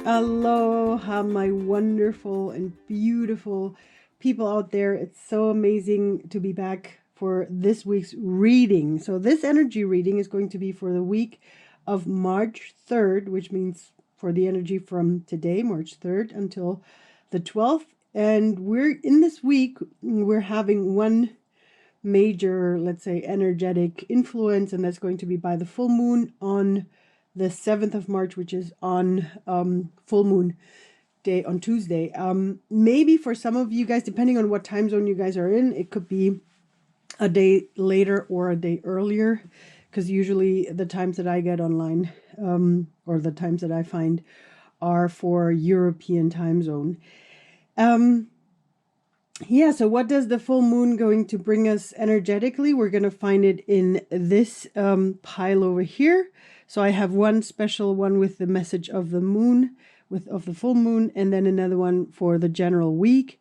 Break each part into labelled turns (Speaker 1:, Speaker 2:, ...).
Speaker 1: Aloha, my wonderful and beautiful people out there. It's so amazing to be back for this week's reading. So this energy reading is going to be for the week of March 3rd, which means for the energy from today, March 3rd, until the 12th. And we're in this week, we're having one major, let's say, energetic influence, and that's going to be by the full moon on the 7th of March, which is on full moon day on Tuesday. Maybe for some of you guys, depending on what time zone you guys are in, it could be a day later or a day earlier, because usually the times that I get online or the times that I find are for European time zone. Yeah, so what does the full moon going to bring us energetically? We're going to find it in this pile over here. So I have one special one with the message of the moon, of the full moon, and then another one for the general week.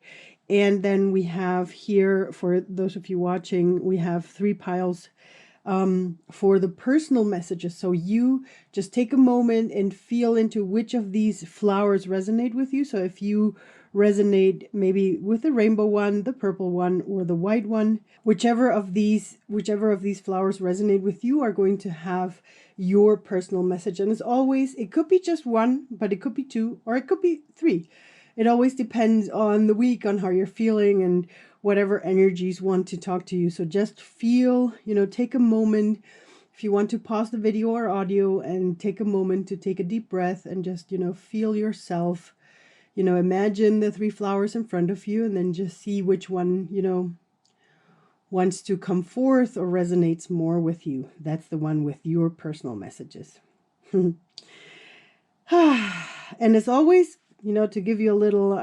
Speaker 1: And then we have here, for those of you watching, we have 3 piles for the personal messages. So you just take a moment and feel into which of these flowers resonate with you. So if you resonate maybe with the rainbow one, the purple one, or the white one, whichever of these flowers resonate with you are going to have your personal message. And as always, it could be just one, but it could be 2, or it could be 3. It always depends on the week, on how you're feeling and whatever energies want to talk to you. So just feel, take a moment. If you want to pause the video or audio and take a moment to take a deep breath and just, feel yourself, imagine the 3 flowers in front of you, and then just see which one, wants to come forth or resonates more with you. That's the one with your personal messages. And as always, to give you a little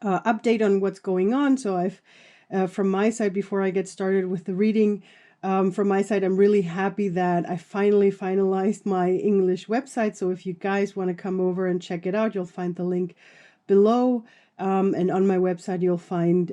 Speaker 1: update on what's going on. So I've, from my side, before I get started with the reading, from my side, I'm really happy that I finally finalized my English website. So if you guys want to come over and check it out, you'll find the link below. And on my website, you'll find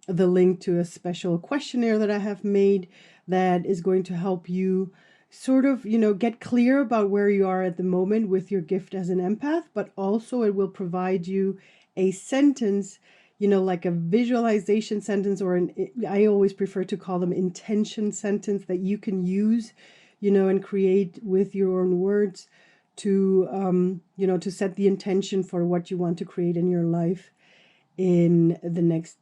Speaker 1: the link to a special questionnaire that I have made that is going to help you sort of, get clear about where you are at the moment with your gift as an empath, but also it will provide you a sentence, like a visualization sentence, or I always prefer to call them intention sentence, that you can use, and create with your own words to, to set the intention for what you want to create in your life in the next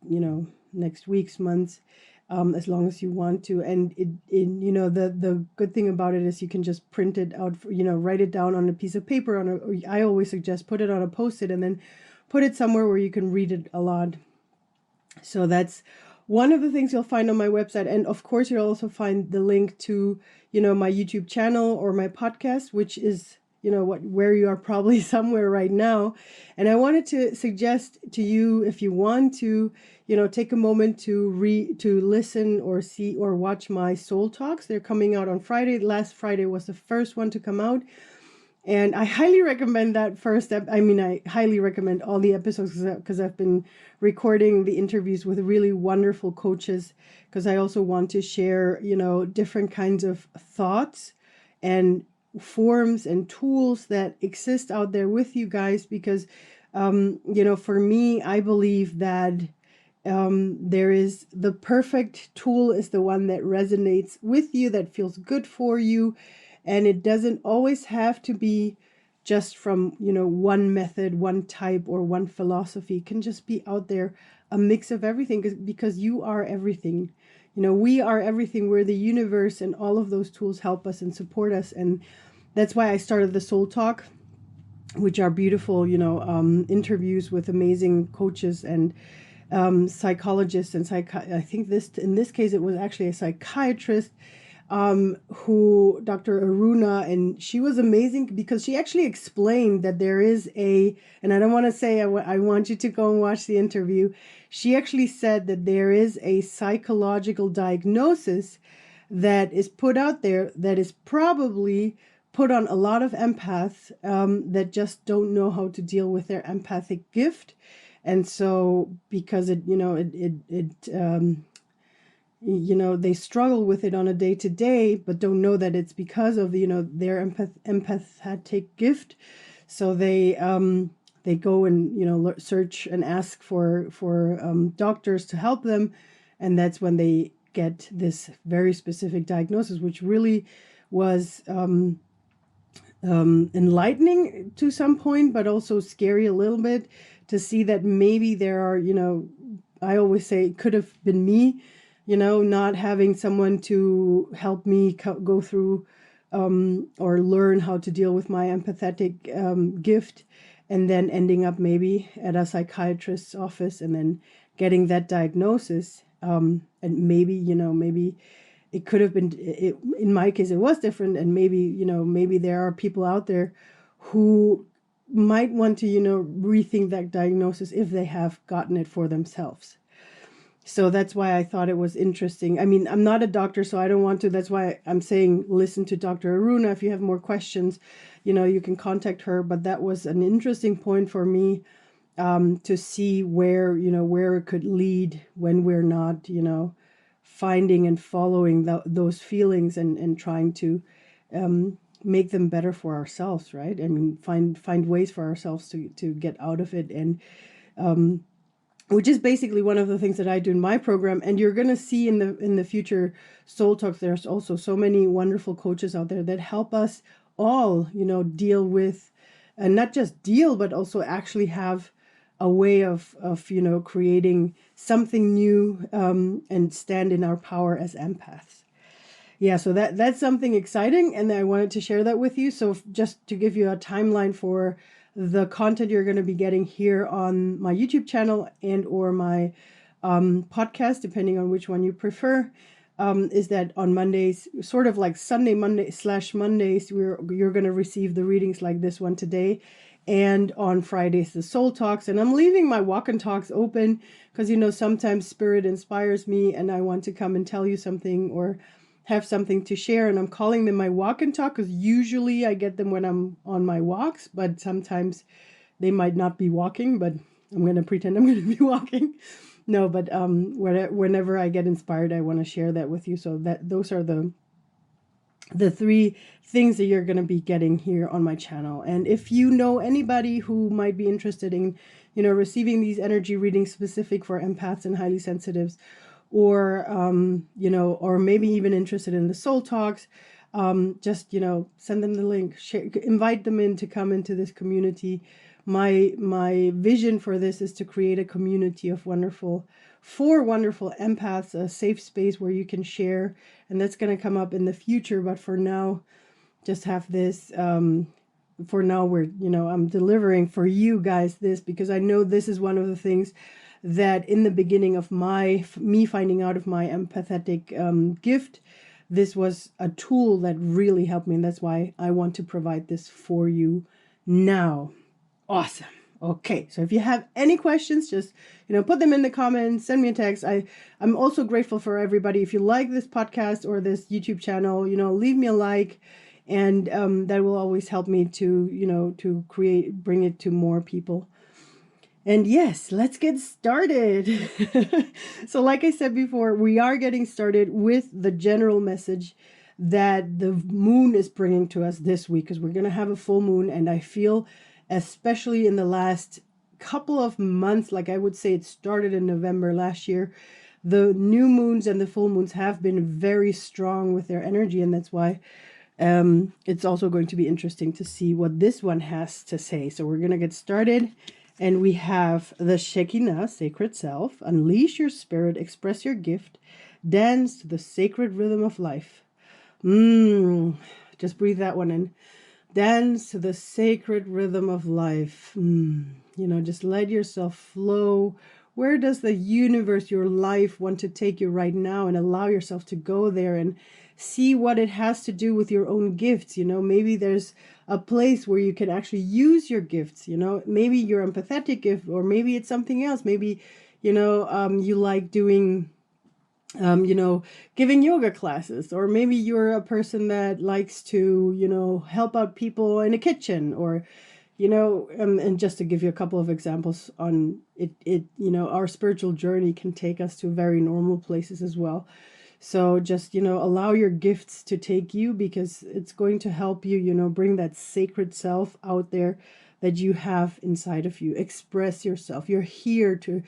Speaker 1: weeks, months, as long as you want to. And the good thing about it is you can just print it out, write it down on a piece of paper, I always suggest put it on a Post-it and then put it somewhere where you can read it a lot. So that's one of the things you'll find on my website. And of course, you'll also find the link to, my YouTube channel or my podcast, which is, where you are probably somewhere right now. And I wanted to suggest to you, if you want to, take a moment to listen or see or watch my soul talks. They're coming out on Friday. Last Friday was the first one to come out. And I highly recommend that first step. I highly recommend all the episodes because I've been recording the interviews with really wonderful coaches, because I also want to share, different kinds of thoughts and forms and tools that exist out there with you guys. Because, for me, I believe that there is the perfect tool is the one that resonates with you, that feels good for you. And it doesn't always have to be just from, one method, one type, or one philosophy. It can just be out there, a mix of everything, because you are everything. We are everything. We're the universe, and all of those tools help us and support us. And that's why I started the Soul Talk, which are beautiful, interviews with amazing coaches and psychologists and I think in this case, it was actually a psychiatrist, who Dr. Aruna, and she was amazing because she actually explained that there is and I don't want to say, I want you to go and watch the interview. She actually said that there is a psychological diagnosis that is put out there that is probably put on a lot of empaths that just don't know how to deal with their empathic gift. And so because they struggle with it on a day-to-day, but don't know that it's because of, their empathic gift. So they go and, you know, search and ask for doctors to help them, and that's when they get this very specific diagnosis, which really was enlightening to some point, but also scary a little bit to see that maybe there are, you know, I always say it could have been me, you know, not having someone to help me go through or learn how to deal with my empathetic gift, and then ending up maybe at a psychiatrist's office and then getting that diagnosis. And maybe, you know, maybe it could have been, in my case, it was different. And maybe, you know, maybe there are people out there who might want to, you know, rethink that diagnosis if they have gotten it for themselves. So that's why I thought it was interesting. I mean, I'm not a doctor, so I don't want to. That's why I'm saying listen to Dr. Aruna. If you have more questions, you know, you can contact her. But that was an interesting point for me, to see where, you know, where it could lead when we're not, you know, finding and following those feelings and trying to make them better for ourselves, right? I mean, find ways for ourselves to get out of it, and which is basically one of the things that I do in my program. And you're going to see in the future Soul Talks, there's also so many wonderful coaches out there that help us all, you know, deal with, and not just deal, but also actually have a way of you know, creating something new, and stand in our power as empaths. Yeah, so that's something exciting, and I wanted to share that with you. So just to give you a timeline for the content you're going to be getting here on my YouTube channel and or my podcast, depending on which one you prefer, is that on Mondays, sort of like Mondays, you're going to receive the readings like this one today. And on Fridays, the Soul Talks. And I'm leaving my walk and talks open because, you know, sometimes spirit inspires me and I want to come and tell you something or have something to share. And I'm calling them my walk and talk because usually I get them when I'm on my walks, but sometimes they might not be walking, but I'm going to pretend I'm going to be walking. No, but whenever I get inspired, I want to share that with you. So that those are the three things that you're going to be getting here on my channel. And if you know anybody who might be interested in, you know, receiving these energy readings specific for empaths and highly sensitives, or you know, or maybe even interested in the Soul Talks, just, you know, send them the link, invite them in to come into this community. My vision for this is to create a community of wonderful empaths, a safe space where you can share, and that's going to come up in the future. But for now, just have this. For now, you know, I'm delivering for you guys this because I know this is one of the things that in the beginning of me finding out of my empathetic gift, this was a tool that really helped me, and that's why I want to provide this for you now. Awesome. Okay, so if you have any questions, just, you know, put them in the comments, send me a text. I'm also grateful for everybody. If you like this podcast or this YouTube channel, you know, leave me a like, and that will always help me to, you know, to bring it to more people. And yes, let's get started. So like I said before, we are getting started with the general message that the moon is bringing to us this week, because we're going to have a full moon, and I feel, especially in the last couple of months, like I would say it started in November last year, the new moons and the full moons have been very strong with their energy, and that's why it's also going to be interesting to see what this one has to say. So we're going to get started, and we have the Shekinah, sacred self, unleash your spirit, express your gift, dance to the sacred rhythm of life. Just breathe that one in. Dance to the sacred rhythm of life. You know, just let yourself flow. Where does the universe, your life, want to take you right now? And allow yourself to go there and see what it has to do with your own gifts. You know, maybe there's a place where you can actually use your gifts. You know, maybe your empathetic gift, or maybe it's something else. Maybe, you know, you like doing you know, giving yoga classes, or maybe you're a person that likes to, you know, help out people in a kitchen, or, you know, and just to give you a couple of examples on it, you know, our spiritual journey can take us to very normal places as well. So just, allow your gifts to take you, because it's going to help you, bring that sacred self out there that you have inside of you. Express yourself. You're here to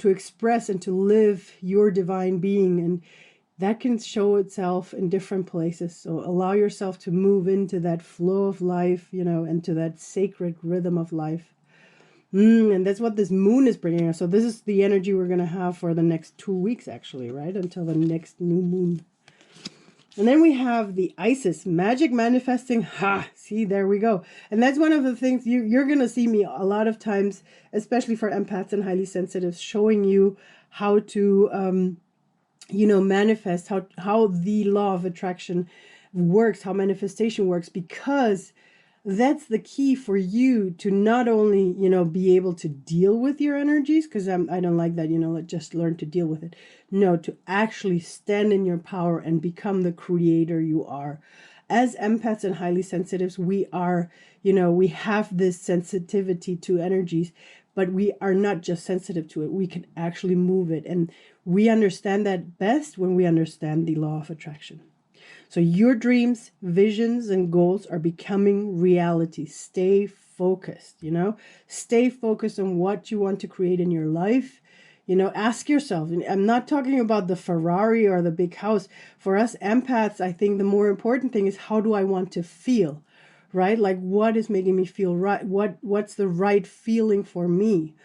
Speaker 1: express and to live your divine being, and that can show itself in different places. So allow yourself to move into that flow of life, into that sacred rhythm of life. And that's what this moon is bringing us. So this is the energy we're going to have for the next 2 weeks, actually, right? Until the next new moon. And then we have the Isis, magic manifesting. See, there we go. And that's one of the things you're going to see me a lot of times, especially for empaths and highly sensitives, showing you how to, manifest, how the law of attraction works, how manifestation works, because that's the key for you to not only, be able to deal with your energies, because I don't like that, just learn to deal with it. No, to actually stand in your power and become the creator you are. As empaths and highly sensitives, we are, we have this sensitivity to energies, but we are not just sensitive to it. We can actually move it. And we understand that best when we understand the law of attraction. So your dreams, visions, and goals are becoming reality. Stay focused, stay focused on what you want to create in your life. Ask yourself, and I'm not talking about the Ferrari or the big house. For us empaths, I think the more important thing is, how do I want to feel, right? Like, what is making me feel right? What's the right feeling for me?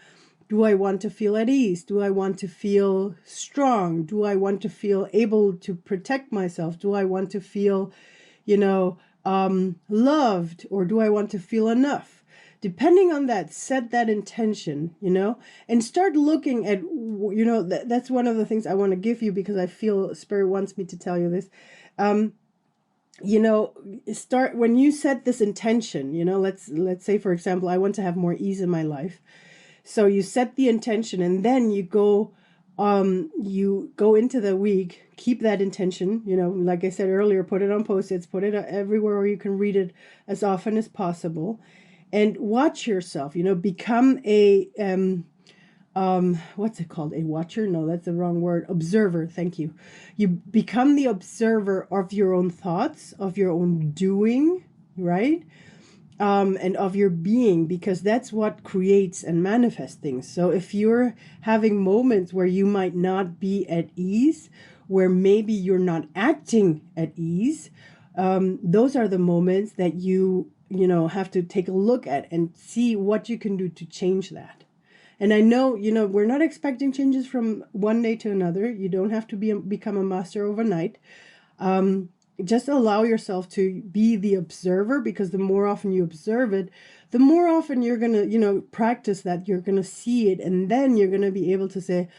Speaker 1: Do I want to feel at ease? Do I want to feel strong? Do I want to feel able to protect myself? Do I want to feel, loved? Or do I want to feel enough? Depending on that, set that intention, and start looking at, that's one of the things I want to give you, because I feel Spirit wants me to tell you this. Start when you set this intention, let's say, for example, I want to have more ease in my life. So you set the intention, and then you go into the week, keep that intention, like I said earlier, put it on Post-its, put it everywhere where you can read it as often as possible, and watch yourself, become a, what's it called? A watcher? No, that's the wrong word. Observer. Thank you. You become the observer of your own thoughts, of your own doing, right? And of your being, because that's what creates and manifests things. So if you're having moments where you might not be at ease, where maybe you're not acting at ease, those are the moments that you have to take a look at and see what you can do to change that. And I know, we're not expecting changes from one day to another. You don't have to become a master overnight. Just allow yourself to be the observer, because the more often you observe it, the more often you're going to, practice that, you're going to see it. And then you're going to be able to say,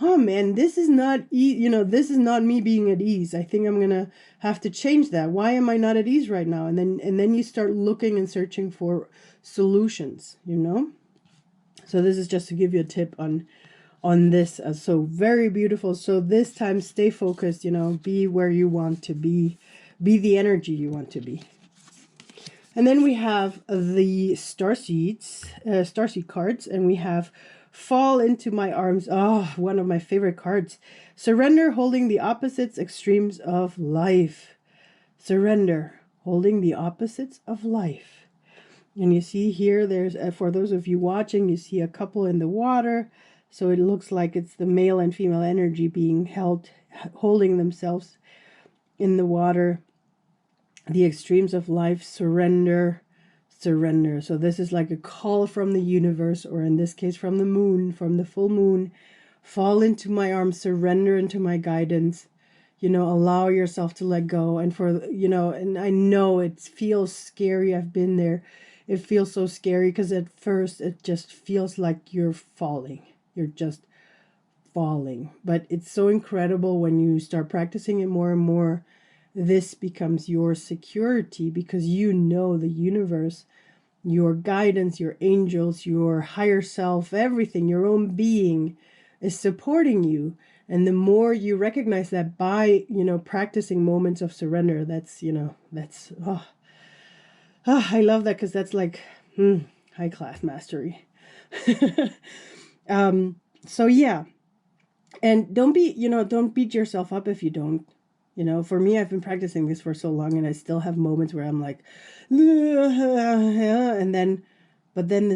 Speaker 1: oh man, this is not, this is not me being at ease. I think I'm going to have to change that. Why am I not at ease right now? And then you start looking and searching for solutions, So this is just to give you a tip on this. So very beautiful. So this time, stay focused, be where you want to be the energy you want to be. And then we have the starseed cards, and we have fall into my arms. Oh, one of my favorite cards. Surrender, holding the opposites, extremes of life. Surrender, holding the opposites of life. And you see here, there's, for those of you watching, you see a couple in the water. So it looks like it's the male and female energy being holding themselves in the water. The extremes of life, surrender, surrender. So this is like a call from the universe, or in this case from the moon, from the full moon. Fall into my arms, surrender into my guidance. Allow yourself to let go. And and I know it feels scary. I've been there. It feels so scary, because at first it just feels like you're falling. You're just falling. But it's so incredible when you start practicing it more and more. This becomes your security, because the universe, your guidance, your angels, your higher self, everything, your own being is supporting you. And the more you recognize that by, practicing moments of surrender, that's, I love that, because that's like high class mastery. So yeah. And don't beat yourself up if you don't. For me, I've been practicing this for so long and I still have moments where I'm like, and then, but then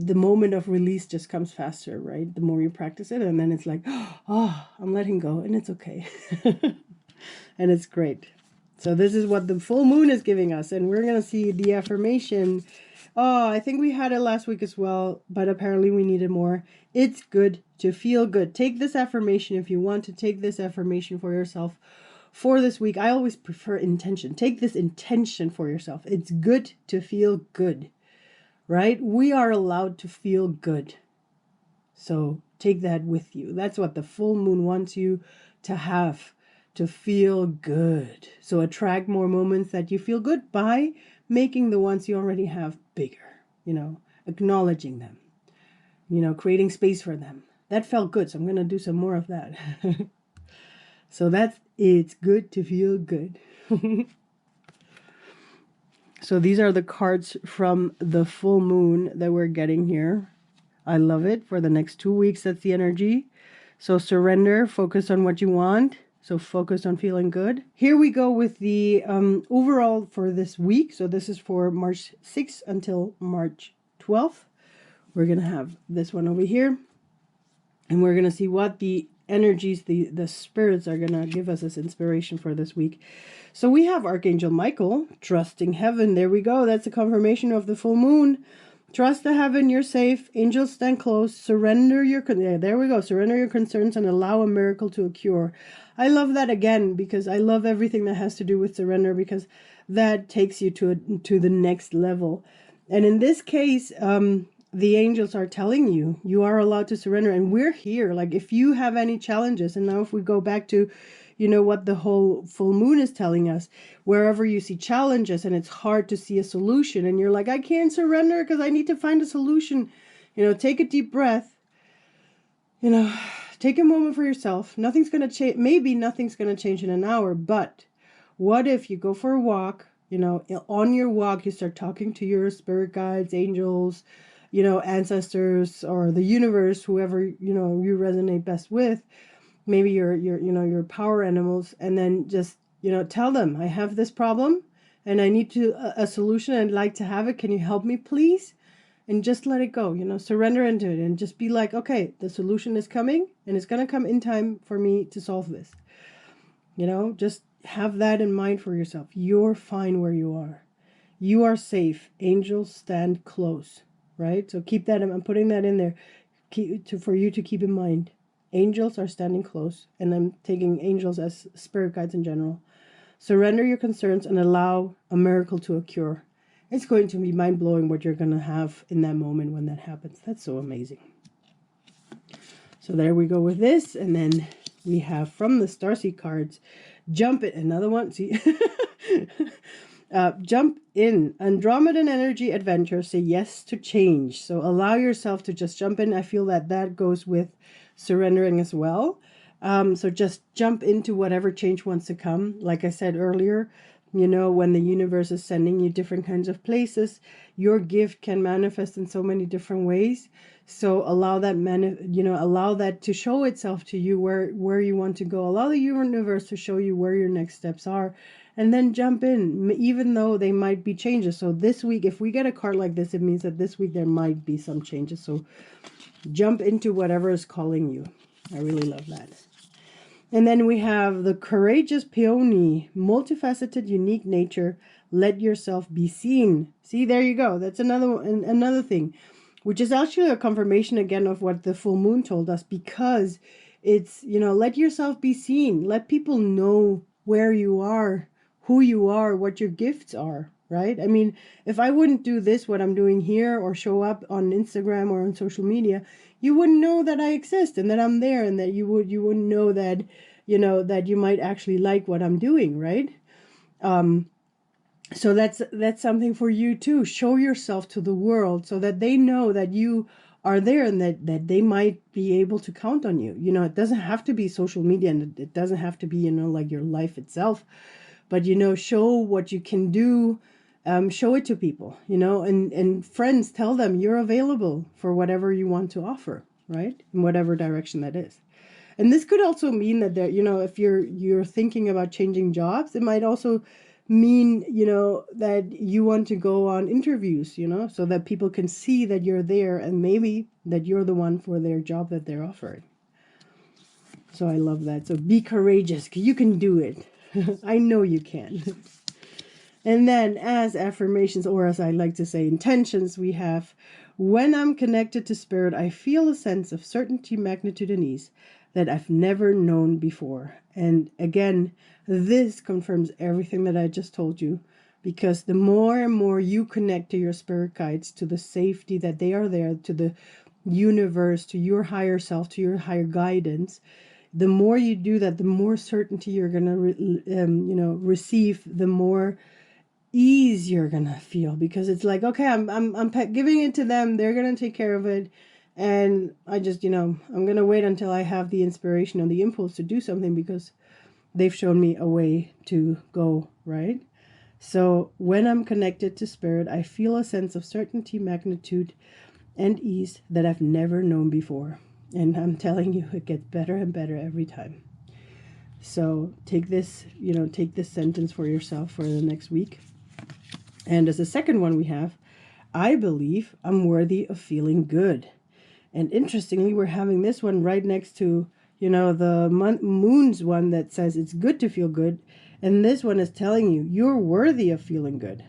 Speaker 1: the moment of release just comes faster, right? The more you practice it, and then it's like, oh, I'm letting go and it's okay. And it's great. So this is what the full moon is giving us, and we're going to see the affirmation. Oh, I think we had it last week as well, but apparently we needed more. It's good to feel good. Take this affirmation if you want to take this affirmation for yourself for this week. I always prefer intention. Take this intention for yourself. It's good to feel good, right? We are allowed to feel good. So take that with you. That's what the full moon wants you to have, to feel good. So attract more moments that you feel good by making the ones you already have bigger, acknowledging them, creating space for them. That felt good, so I'm going to do some more of that. So it's good to feel good. So these are the cards from the full moon that we're getting here. I love it. For the next 2 weeks, that's the energy. So surrender, focus on what you want. So focus on feeling good. Here we go with the overall for this week. So this is for March 6th until March 12th. We're going to have this one over here. And we're going to see what the energies, the spirits are going to give us as inspiration for this week. So we have Archangel Michael, trusting heaven. There we go. That's a confirmation of the full moon. Trust the heaven, you're safe. Angels stand close. Surrender your there we go. Surrender your concerns and allow a miracle to occur. I love that again because I love everything that has to do with surrender, because that takes you to the next level. And in this case, the angels are telling you, you are allowed to surrender, and we're here. Like if you have any challenges, and now if we go back to, what the whole full moon is telling us, wherever you see challenges and it's hard to see a solution and you're like, I can't surrender because I need to find a solution, take a deep breath, take a moment for yourself. Nothing's going to change. Maybe nothing's going to change in an hour, but what if you go for a walk, on your walk, you start talking to your spirit guides, angels, ancestors, or the universe, whoever, you resonate best with. Maybe your power animals, and then just, tell them, I have this problem and I need a solution. I'd like to have it. Can you help me, please? And just let it go, surrender into it and just be like, okay, the solution is coming and it's going to come in time for me to solve this. Just have that in mind for yourself. You're fine where you are. You are safe. Angels stand close, right? So keep that, I'm putting that in there for you to keep in mind. Angels are standing close, and I'm taking angels as spirit guides in general. Surrender your concerns and allow a miracle to occur. It's going to be mind-blowing what you're going to have in that moment when that happens. That's so amazing. So there we go with this, and then we have from the Starseed cards, jump it. Another one. See, jump in. Andromedan energy adventure. Say yes to change. So allow yourself to just jump in. I feel that goes with surrendering as well. So just jump into whatever change wants to come. Like I said earlier, when the universe is sending you different kinds of places, your gift can manifest in so many different ways. So allow that allow that to show itself to you where you want to go. Allow the universe to show you where your next steps are, and then jump in, even though they might be changes. So this week, if we get a card like this, it means that this week there might be some changes. So jump into whatever is calling you. I really love that. And then we have the courageous peony, multifaceted, unique nature. Let yourself be seen. See, there you go. That's another thing, which is actually a confirmation again of what the full moon told us, because it's, let yourself be seen. Let people know where you are, who you are, what your gifts are, right? I mean, if I wouldn't do this, what I'm doing here, or show up on Instagram or on social media, you wouldn't know that I exist and that I'm there, and that you wouldn't know that, that you might actually like what I'm doing, right? So that's something for you too. Show yourself to the world so that they know that you are there, and that they might be able to count on you. It doesn't have to be social media, and it doesn't have to be, like your life itself, but, show what you can do. Show it to people, and friends, tell them you're available for whatever you want to offer, right? In whatever direction that is. And this could also mean that there, if you're thinking about changing jobs, it might also mean, that you want to go on interviews, so that people can see that you're there and maybe that you're the one for their job that they're offering. So I love that. So be courageous. You can do it. I know you can. And then as affirmations, or as I like to say, intentions, we have, when I'm connected to spirit, I feel a sense of certainty, magnitude, and ease that I've never known before. And again, this confirms everything that I just told you, because the more and more you connect to your spirit guides, to the safety that they are there, to the universe, to your higher self, to your higher guidance, the more you do that, the more certainty you're going to receive, the more ease you're gonna feel, because it's like, okay, I'm giving it to them, they're gonna take care of it, and I just, I'm gonna wait until I have the inspiration and the impulse to do something, because they've shown me a way to go, right? So when I'm connected to spirit, I feel a sense of certainty, magnitude, and ease that I've never known before. And I'm telling you, it gets better and better every time. So take this sentence for yourself for the next week. And as a second one, we have, I believe I'm worthy of feeling good. And interestingly, we're having this one right next to, the moon's one that says it's good to feel good. And this one is telling you, you're worthy of feeling good.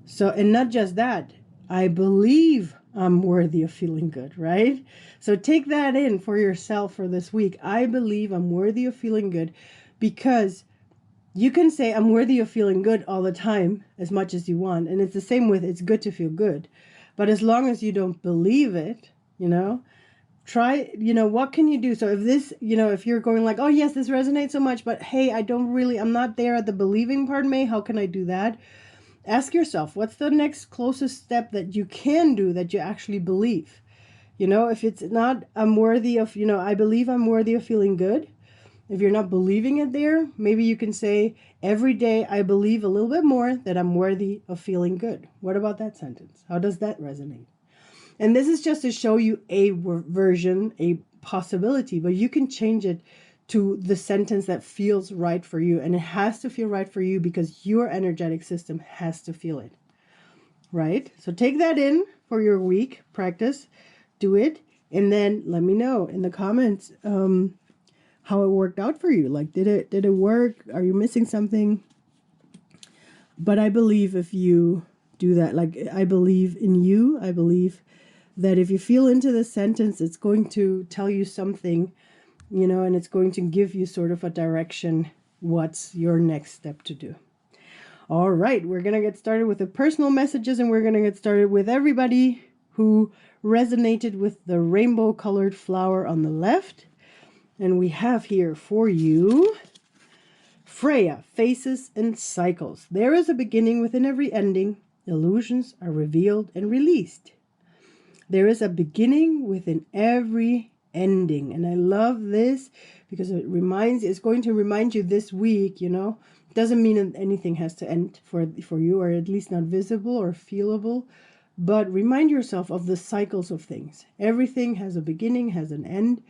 Speaker 1: So, and not just that, I believe I'm worthy of feeling good, right? So take that in for yourself for this week. I believe I'm worthy of feeling good, because you can say I'm worthy of feeling good all the time as much as you want. And it's the same with it's good to feel good. But as long as you don't believe it, try, what can you do? So if this, if you're going like, oh yes, this resonates so much, but hey, I'm not there at the believing part, May, how can I do that? Ask yourself, what's the next closest step that you can do that you actually believe? If it's not, I'm worthy of, I believe I'm worthy of feeling good. If you're not believing it there, maybe you can say, every day I believe a little bit more that I'm worthy of feeling good. What about that sentence? How does that resonate? And this is just to show you a version, a possibility, but you can change it to the sentence that feels right for you. And it has to feel right for you because your energetic system has to feel it, right? So take that in for your week, practice, do it, and then let me know in the comments how it worked out for you. Like, did it work? Are you missing something? But I believe if you do that, like, I believe in you. I believe that if you feel into the sentence, it's going to tell you something, and it's going to give you sort of a direction. What's your next step to do? All right, we're going to get started with the personal messages, and we're going to get started with everybody who resonated with the rainbow colored flower on the left. And we have here for you, Freya, Faces and Cycles. There is a beginning within every ending. Illusions are revealed and released. There is a beginning within every ending. And I love this because it's going to remind you this week, doesn't mean that anything has to end for you, or at least not visible or feelable. But remind yourself of the cycles of things. Everything has a beginning, has an end.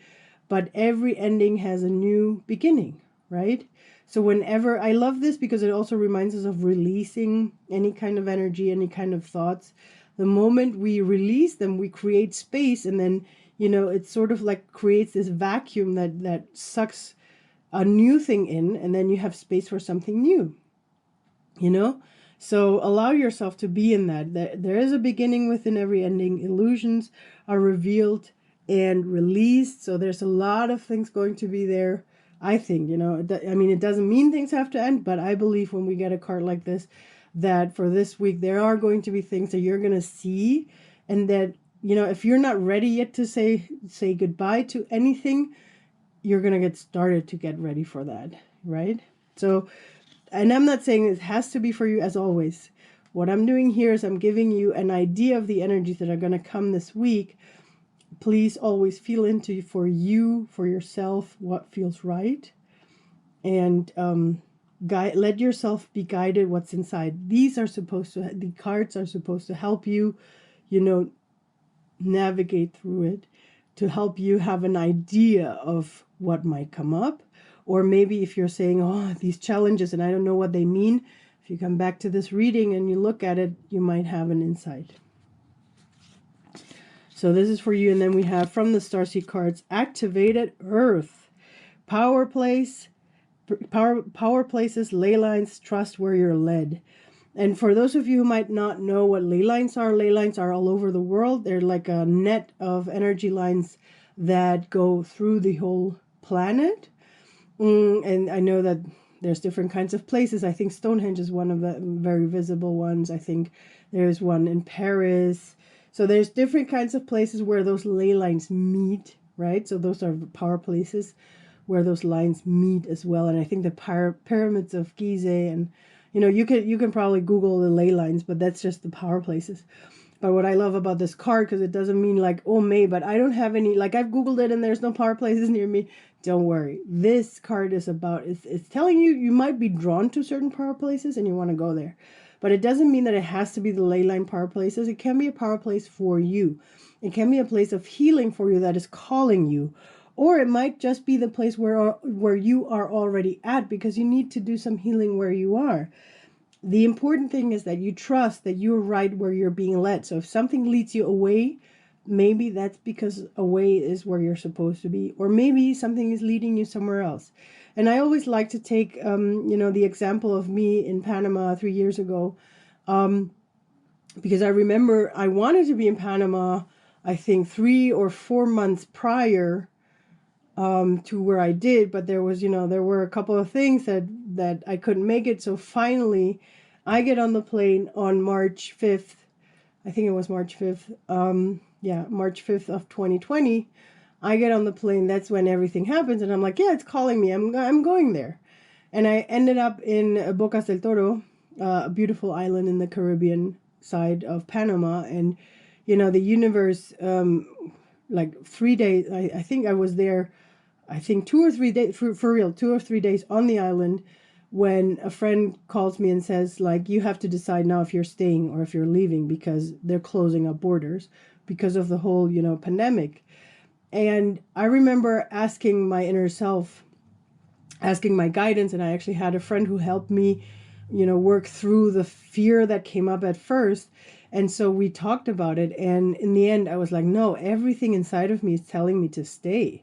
Speaker 1: But every ending has a new beginning, right? So whenever, I love this because it also reminds us of releasing any kind of energy, any kind of thoughts. The moment we release them, we create space, and then, it sort of like creates this vacuum that sucks a new thing in, and then you have space for something new, So allow yourself to be in that. There is a beginning within every ending. Illusions are revealed and released. So there's a lot of things going to be there. I think, it doesn't mean things have to end, but I believe when we get a card like this, that for this week, there are going to be things that you're going to see, and that, if you're not ready yet to say goodbye to anything, you're going to get started to get ready for that, right? So, and I'm not saying it has to be for you, as always. What I'm doing here is I'm giving you an idea of the energies that are going to come this week. Please always feel into for you, for yourself, what feels right. And let yourself be guided what's inside. The cards are supposed to help you, navigate through it. to help you have an idea of what might come up. Or maybe if you're saying, oh, these challenges and I don't know what they mean, if you come back to this reading and you look at it, you might have an insight. So this is for you. And then we have from the Starseed cards, activated Earth, power places, ley lines, trust where you're led. And for those of you who might not know what ley lines are all over the world. They're like a net of energy lines that go through the whole planet. And I know that there's different kinds of places. I think Stonehenge is one of the very visible ones. I think there's one in Paris. So there's different kinds of places where those ley lines meet, right? So those are power places where those lines meet as well. And I think the pyramids of Gizeh, and you can probably Google the ley lines, but that's just the power places. But what I love about this card, because it doesn't mean like, oh, May, but I don't have any, like I've Googled it and there's no power places near me. Don't worry. This card is about, it's telling you, you might be drawn to certain power places and you want to go there. But it doesn't mean that it has to be the ley line power places. It can be a power place for you. It can be a place of healing for you that is calling you. Or it might just be the place where you are already at because you need to do some healing where you are. The important thing is that you trust that you're right where you're being led. So if something leads you away, maybe that's because away is where you're supposed to be. Or maybe something is leading you somewhere else. And I always like to take, the example of me in Panama 3 years ago. Because I remember I wanted to be in Panama, I think 3 or 4 months prior to where I did, but there were a couple of things that I couldn't make it. So finally, I get on the plane on March 5th. I think it was March 5th. March 5th of 2020. I get on the plane. That's when everything happens, and I'm like, yeah, it's calling me. I'm going there, and I ended up in Bocas del Toro, a beautiful island in the Caribbean side of Panama, and the universe. Like 3 days. I think I was there. I think 2 or 3 days, for real, 2 or 3 days on the island, when a friend calls me and says, like, you have to decide now if you're staying or if you're leaving because they're closing up borders because of the whole, pandemic. And I remember asking my inner self, asking my guidance, and I actually had a friend who helped me, work through the fear that came up at first. And so we talked about it. And in the end, I was like, no, everything inside of me is telling me to stay.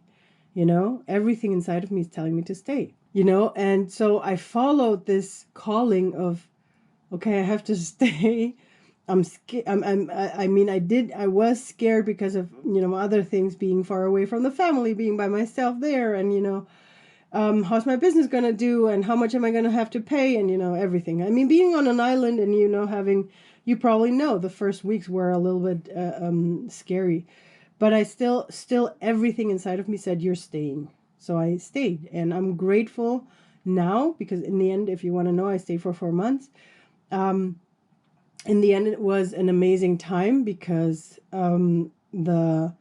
Speaker 1: Everything inside of me is telling me to stay, and so I followed this calling of, okay, I have to stay. I'm scared. I was scared because of, other things, being far away from the family, being by myself there. And, how's my business going to do? And how much am I going to have to pay? And, everything. I mean, being on an island and, you probably know the first weeks were a little bit scary. But I still everything inside of me said, you're staying. So I stayed. And I'm grateful now because in the end, if you want to know, I stayed for 4 months. In the end, it was an amazing time because all the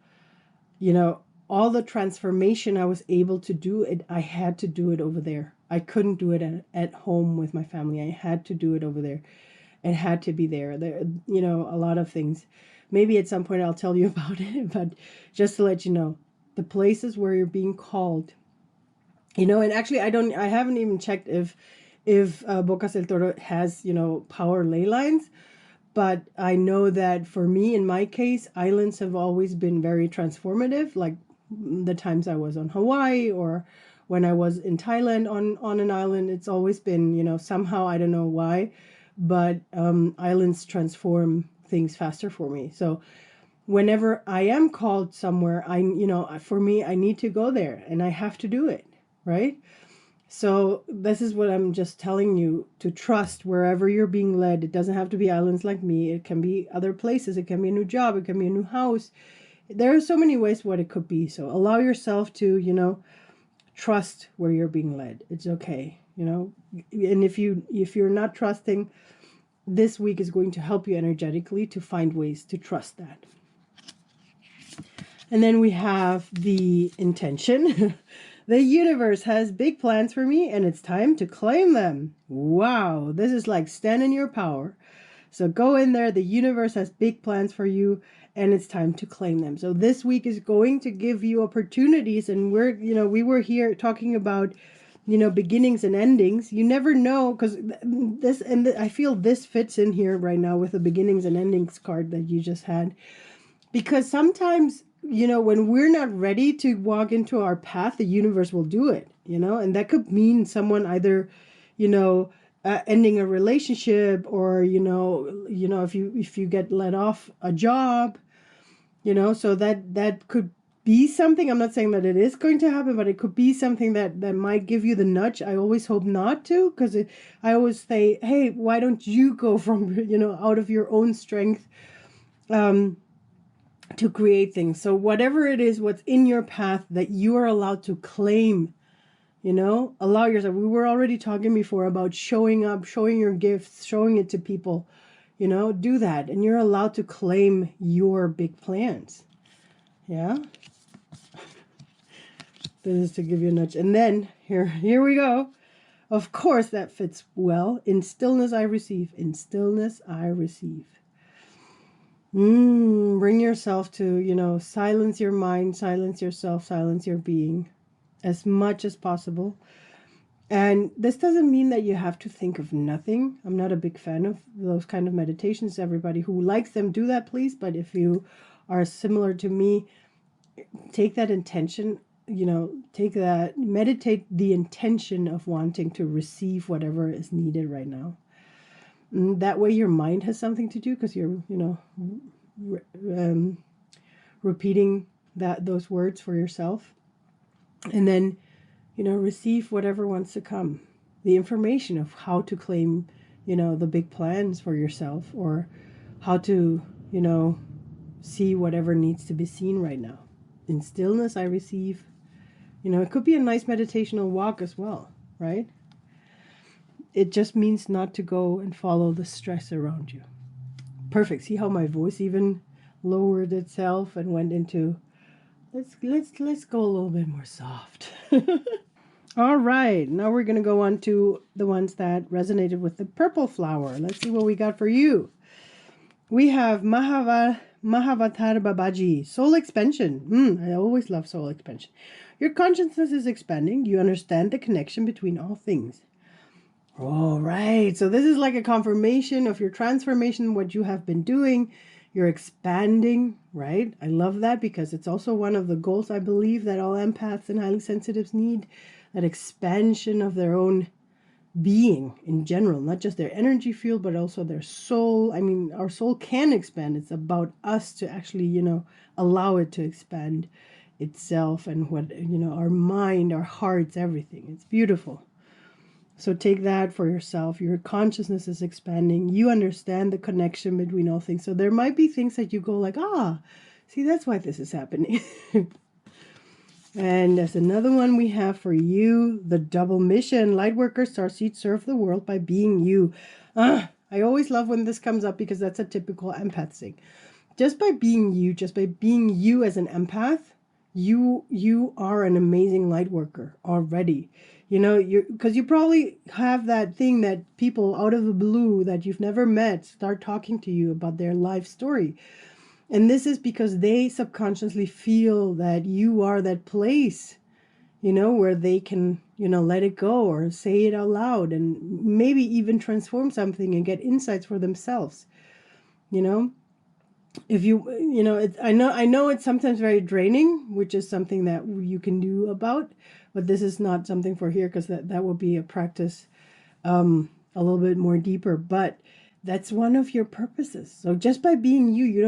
Speaker 1: transformation I was able to do, I had to do it over there. I couldn't do it at home with my family. I had to do it over there. It had to be there. There, a lot of things. Maybe at some point I'll tell you about it, but just to let you know, the places where you're being called, and actually I haven't even checked if Bocas del Toro has, power ley lines, but I know that for me, in my case, islands have always been very transformative, like the times I was on Hawaii or when I was in Thailand on an island. It's always been, somehow, I don't know why, but islands transform things faster for me. So whenever I am called somewhere, for me, I need to go there and I have to do it, right? So this is what I'm just telling you, to trust wherever you're being led. It doesn't have to be islands like me. It can be other places. It can be a new job. It can be a new house. There are so many ways what it could be. So allow yourself to, trust where you're being led. It's okay, and if you're not trusting, this week is going to help you energetically to find ways to trust that. And then we have the intention. The universe has big plans for me and it's time to claim them. Wow, this is like stand in your power. So go in there. The universe has big plans for you and it's time to claim them. So this week is going to give you opportunities, and we were here talking about, beginnings and endings. You never know, because I feel this fits in here right now with the beginnings and endings card that you just had, because sometimes, when we're not ready to walk into our path, the universe will do it, and that could mean someone either, ending a relationship, or, if you get let off a job, so that could be something. I'm not saying that it is going to happen, but it could be something that might give you the nudge. I always hope not to, because I always say, hey, why don't you go from, out of your own strength, to create things. So whatever it is, what's in your path that you are allowed to claim, allow yourself. We were already talking before about showing up, showing your gifts, showing it to people, do that. And you're allowed to claim your big plans. Yeah. This is to give you a nudge. And then here we go. Of course, that fits well. In stillness I receive. In stillness I receive. Bring yourself to, silence your mind, silence yourself, silence your being as much as possible. And this doesn't mean that you have to think of nothing. I'm not a big fan of those kind of meditations. Everybody who likes them, do that, please. But if you are similar to me, take that intention, meditate the intention of wanting to receive whatever is needed right now. That way your mind has something to do, because you're, repeating those words for yourself. And then, receive whatever wants to come. The information of how to claim, the big plans for yourself, or how to, see whatever needs to be seen right now. In stillness I receive. It could be a nice meditational walk as well, right? It just means not to go and follow the stress around you. Perfect. See how my voice even lowered itself and went into, let's go a little bit more soft. All right, now we're going to go on to the ones that resonated with the purple flower. Let's see what we got for you. We have Mahavatar Babaji, soul expansion. I always love soul expansion. Your consciousness is expanding. You understand the connection between all things. All right, so this is like a confirmation of your transformation, what you have been doing. You're expanding, right? I love that, because it's also one of the goals, I believe, that all empaths and highly sensitives need. That expansion of their own being in general, not just their energy field, but also their soul. I mean, our soul can expand. It's about us to actually, allow it to expand itself, and what, our mind, our hearts, everything. It's beautiful. So take that for yourself. Your consciousness is expanding. You understand the connection between all things. So there might be things that you go like, see, that's why this is happening. And there's another one we have for you. The double mission. Lightworker starseed, serve the world by being you. I always love when this comes up, because that's a typical empath thing. Just by being you as an empath, you are an amazing lightworker already. Because you probably have that thing that people out of the blue that you've never met start talking to you about their life story. And this is because they subconsciously feel that you are that place, where they can, let it go or say it out loud, and maybe even transform something and get insights for themselves. If I know it's sometimes very draining, which is something that you can do about, but this is not something for here, because that will be a practice a little bit more deeper. But that's one of your purposes. So just by being you, you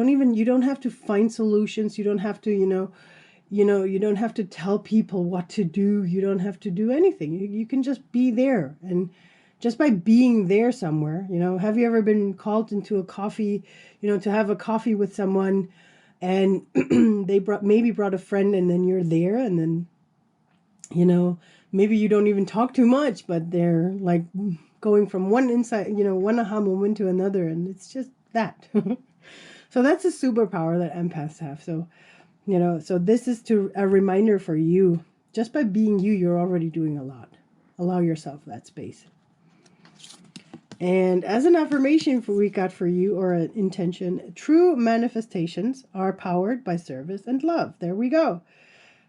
Speaker 1: don't have to find solutions. You don't have to, you don't have to tell people what to do. You don't have to do anything. You can just be there. And just by being there somewhere, have you ever been called into a coffee, to have a coffee with someone, and they brought a friend, and then you're there, and then, maybe you don't even talk too much, but they're like going from one one aha moment to another, and it's just that. So that's a superpower that empaths have. So, so this is a reminder for you. Just by being you, you're already doing a lot. Allow yourself that space. And as an affirmation we got for you, or an intention, true manifestations are powered by service and love. There we go.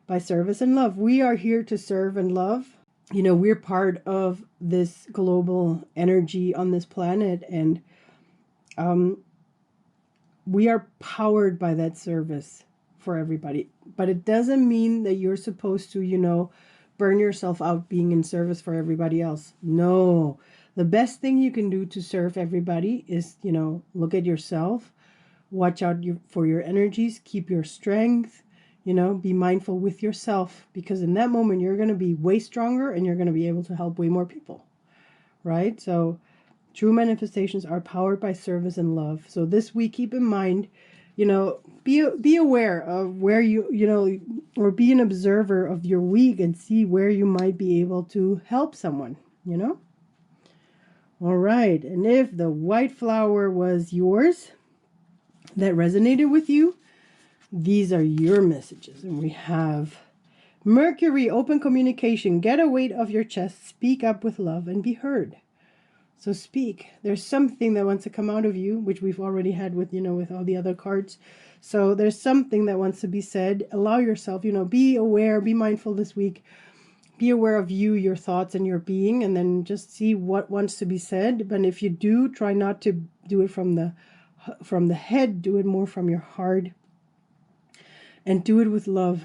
Speaker 1: By service and love. We are here to serve and love. We're part of this global energy on this planet, and we are powered by that service for everybody. But it doesn't mean that you're supposed to, burn yourself out being in service for everybody else. No. The best thing you can do to serve everybody is, look at yourself, watch out for your energies, keep your strength, be mindful with yourself, because in that moment you're going to be way stronger and you're going to be able to help way more people, right? So true manifestations are powered by service and love. So this week, keep in mind, be aware of where or be an observer of your week and see where you might be able to help someone, All right. And if the white flower was yours, that resonated with you, these are your messages. And we have Mercury, open communication, get a weight off your chest, speak up with love and be heard. So speak. There's something that wants to come out of you, which we've already had with, with all the other cards. So there's something that wants to be said. Allow yourself, be aware, be mindful this week. Be aware of you, your thoughts, and your being, and then just see what wants to be said. But if you do, try not to do it from the head. Do it more from your heart, and do it with love.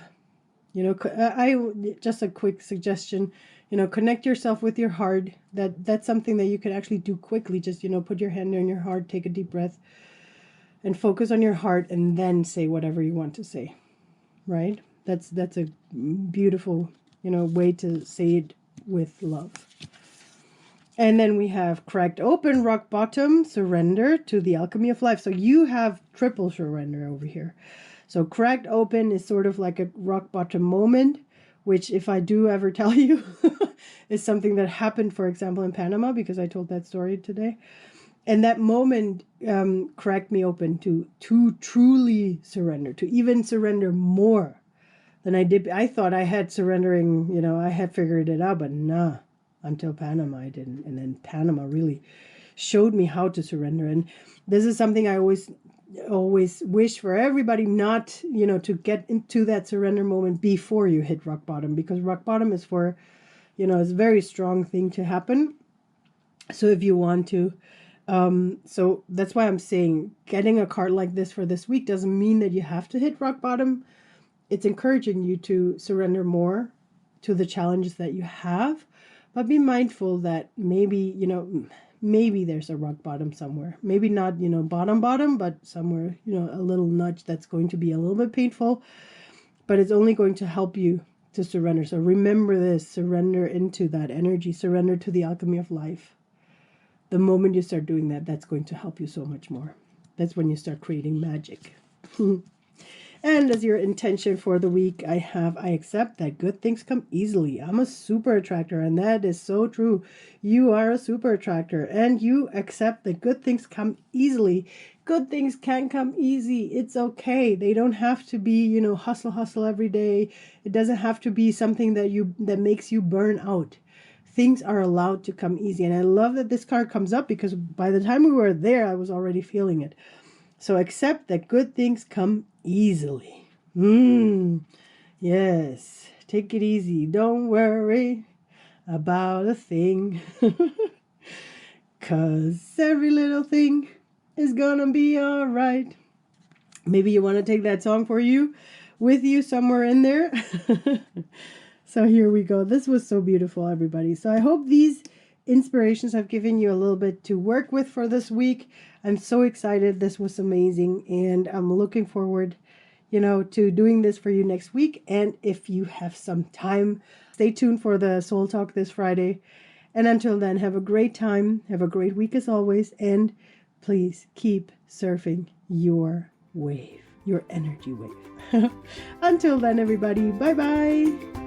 Speaker 1: I just a quick suggestion. Connect yourself with your heart. That's something that you can actually do quickly. Just put your hand on your heart, take a deep breath, and focus on your heart, and then say whatever you want to say. Right? That's a beautiful way to say it with love. And then we have cracked open, rock bottom, surrender to the alchemy of life. So you have triple surrender over here. So cracked open is sort of like a rock bottom moment, which if I do ever tell you is something that happened, for example, in Panama, because I told that story today. And that moment cracked me open to truly surrender, to even surrender more than I did. I thought I had surrendering, I had figured it out, but nah, until Panama I didn't. And then Panama really showed me how to surrender. And this is something I always wish for everybody, not, to get into that surrender moment before you hit rock bottom, because rock bottom is for, it's a very strong thing to happen. So if you want to, so that's why I'm saying getting a card like this for this week doesn't mean that you have to hit rock bottom. It's encouraging you to surrender more to the challenges that you have, but be mindful that maybe, maybe there's a rock bottom somewhere. Maybe not, bottom, but somewhere, a little nudge that's going to be a little bit painful, but it's only going to help you to surrender. So remember this, surrender into that energy, surrender to the alchemy of life. The moment you start doing that, that's going to help you so much more. That's when you start creating magic. And as your intention for the week, I accept that good things come easily. I'm a super attractor, and that is so true. You are a super attractor, and you accept that good things come easily. Good things can come easy. It's okay. They don't have to be, hustle every day. It doesn't have to be something that makes you burn out. Things are allowed to come easy. And I love that this card comes up, because by the time we were there, I was already feeling it. So accept that good things come easily. Yes. Take it easy. Don't worry about a thing. 'Cause every little thing is gonna be all right. Maybe you want to take that song with you somewhere in there. So here we go. This was so beautiful, everybody. So I hope these inspirations have given you a little bit to work with for this week. I'm so excited. This was amazing. And I'm looking forward, to doing this for you next week. And if you have some time, stay tuned for the Soul Talk this Friday. And until then, have a great time. Have a great week as always. And please keep surfing your wave, your energy wave. Until then, everybody, bye-bye.